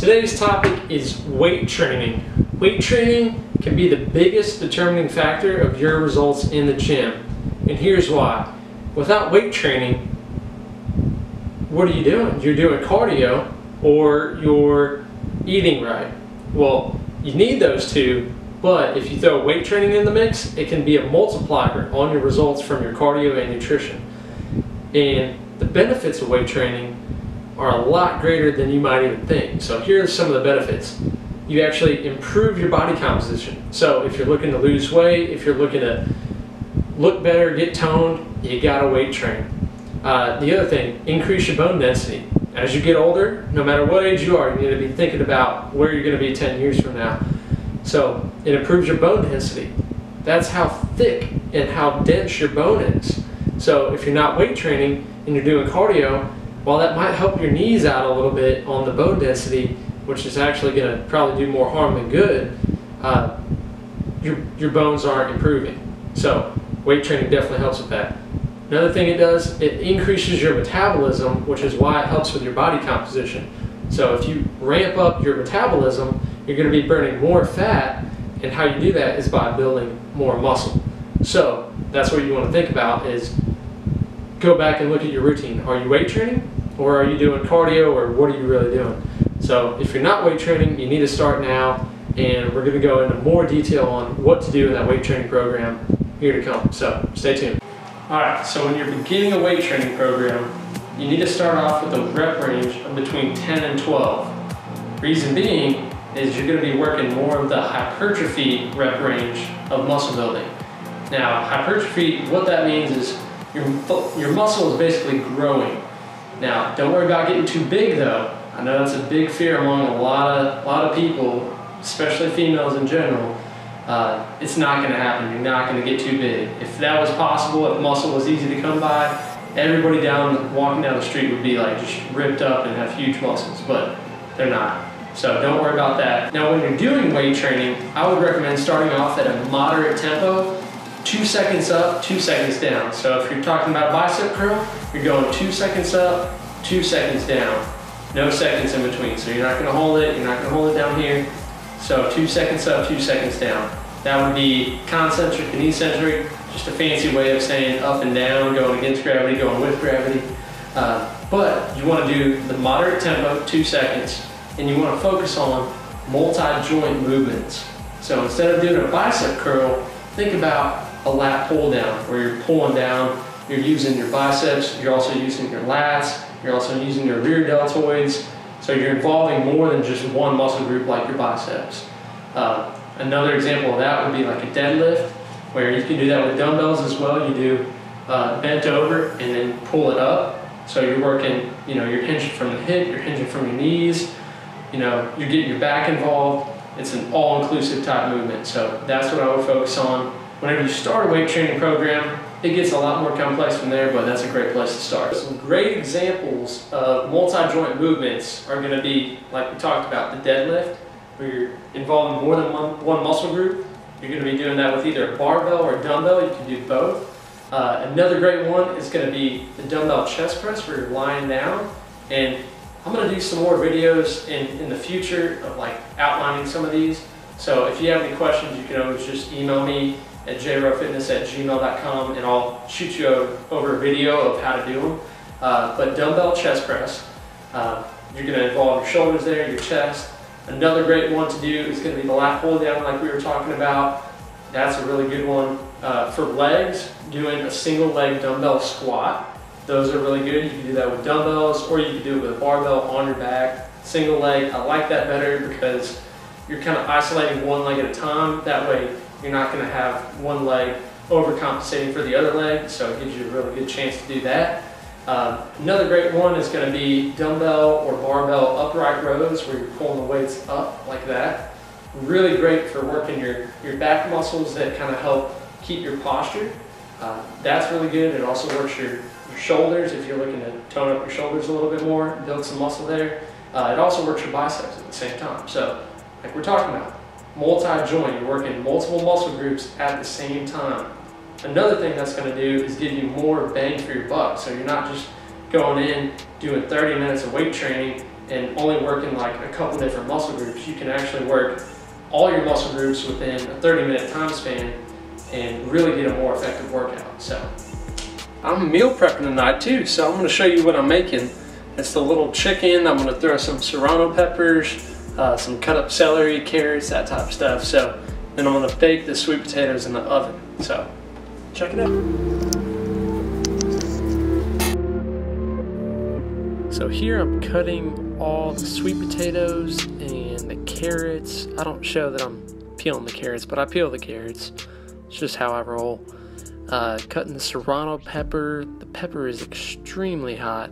Today's topic is weight training. Weight training can be the biggest determining factor of your results in the gym. And here's why. Without weight training, what are you doing? You're doing cardio or you're eating right. Well, you need those two, but if you throw weight training in the mix, it can be a multiplier on your results from your cardio and nutrition. And the benefits of weight training are a lot greater than you might even think. So here are some of the benefits. You actually improve your body composition. So if you're looking to lose weight, if you're looking to look better, get toned, you gotta weight train. The other thing, increase your bone density. As you get older, no matter what age you are, you need to be thinking about where you're gonna be 10 years from now. So it improves your bone density. That's how thick and how dense your bone is. So if you're not weight training and you're doing cardio, while that might help your knees out a little bit on the bone density, which is actually going to probably do more harm than good, your bones aren't improving. So weight training definitely helps with that. Another thing it does, it increases your metabolism, which is why it helps with your body composition. So if you ramp up your metabolism, you're going to be burning more fat, and how you do that is by building more muscle. So that's what you want to think about is go back and look at your routine. Are you weight training or are you doing cardio, or what are you really doing? So if you're not weight training, you need to start now, and we're going to go into more detail on what to do in that weight training program here to come. So stay tuned. Alright, so when you're beginning a weight training program, you need to start off with a rep range of between 10 and 12. Reason being is you're going to be working more of the hypertrophy rep range of muscle building. Now, hypertrophy, what that means is your muscle is basically growing. Now, don't worry about getting too big though. I know that's a big fear among a lot of people, especially females in general. It's not going to happen. You're not going to get too big. If that was possible, if muscle was easy to come by, everybody walking down the street would be like just ripped up and have huge muscles, but they're not. So don't worry about that. Now, when you're doing weight training, I would recommend starting off at a moderate tempo. 2 seconds up, 2 seconds down. So if you're talking about bicep curl, you're going 2 seconds up, 2 seconds down. No seconds in between. So you're not going to hold it, you're not going to hold it down here. So 2 seconds up, 2 seconds down. That would be concentric and eccentric, just a fancy way of saying up and down, going against gravity, going with gravity. But you want to do the moderate tempo, 2 seconds, and you want to focus on multi-joint movements. So instead of doing a bicep curl, think about a lat pull down, where you're pulling down, you're using your biceps, you're also using your lats, you're also using your rear deltoids, so you're involving more than just one muscle group like your biceps. Another example of that would be like a deadlift, where you can do that with dumbbells as well. You do bent over and then pull it up, so you're working, you're hinging from the hip, you're hinging from your knees, you're getting your back involved. It's an all-inclusive type movement, so that's what I would focus on. Whenever you start a weight training program, it gets a lot more complex from there, but that's a great place to start. Some great examples of multi-joint movements are going to be, like we talked about, the deadlift, where you're involving more than one muscle group. You're going to be doing that with either a barbell or a dumbbell. You can do both. Another great one is going to be the dumbbell chest press, where you're lying down. And I'm going to do some more videos in the future of like outlining some of these. So if you have any questions, you can always just email me at jrowfitness@gmail.com, and I'll shoot you over a video of how to do them. But dumbbell chest press, you're going to involve your shoulders there, your chest. Another great one to do is going to be the lat pull down, like we were talking about. That's a really good one. For legs, doing a single leg dumbbell squat. Those are really good. You can do that with dumbbells, or you can do it with a barbell on your back. Single leg, I like that better because you're kind of isolating one leg at a time. That way you're not going to have one leg overcompensating for the other leg, so it gives you a really good chance to do that. Another great one is going to be dumbbell or barbell upright rows, where you're pulling the weights up like that. Really great for working your back muscles that kind of help keep your posture. That's really good. It also works your shoulders if you're looking to tone up your shoulders a little bit more, build some muscle there. It also works your biceps at the same time. So like we're talking about, multi-joint, you're working multiple muscle groups at the same time. Another thing that's going to do is give you more bang for your buck. So you're not just going in, doing 30 minutes of weight training, and only working like a couple different muscle groups, you can actually work all your muscle groups within a 30-minute time span and really get a more effective workout. So I'm meal prepping tonight too, so I'm going to show you what I'm making. It's the little chicken. I'm going to throw some serrano peppers, some cut up celery, carrots, that type of stuff. So then I'm going to bake the sweet potatoes in the oven. So check it out. So here I'm cutting all the sweet potatoes and the carrots. I don't show that I'm peeling the carrots, but I peel the carrots. It's just how I roll. Cutting the serrano pepper. The pepper is extremely hot.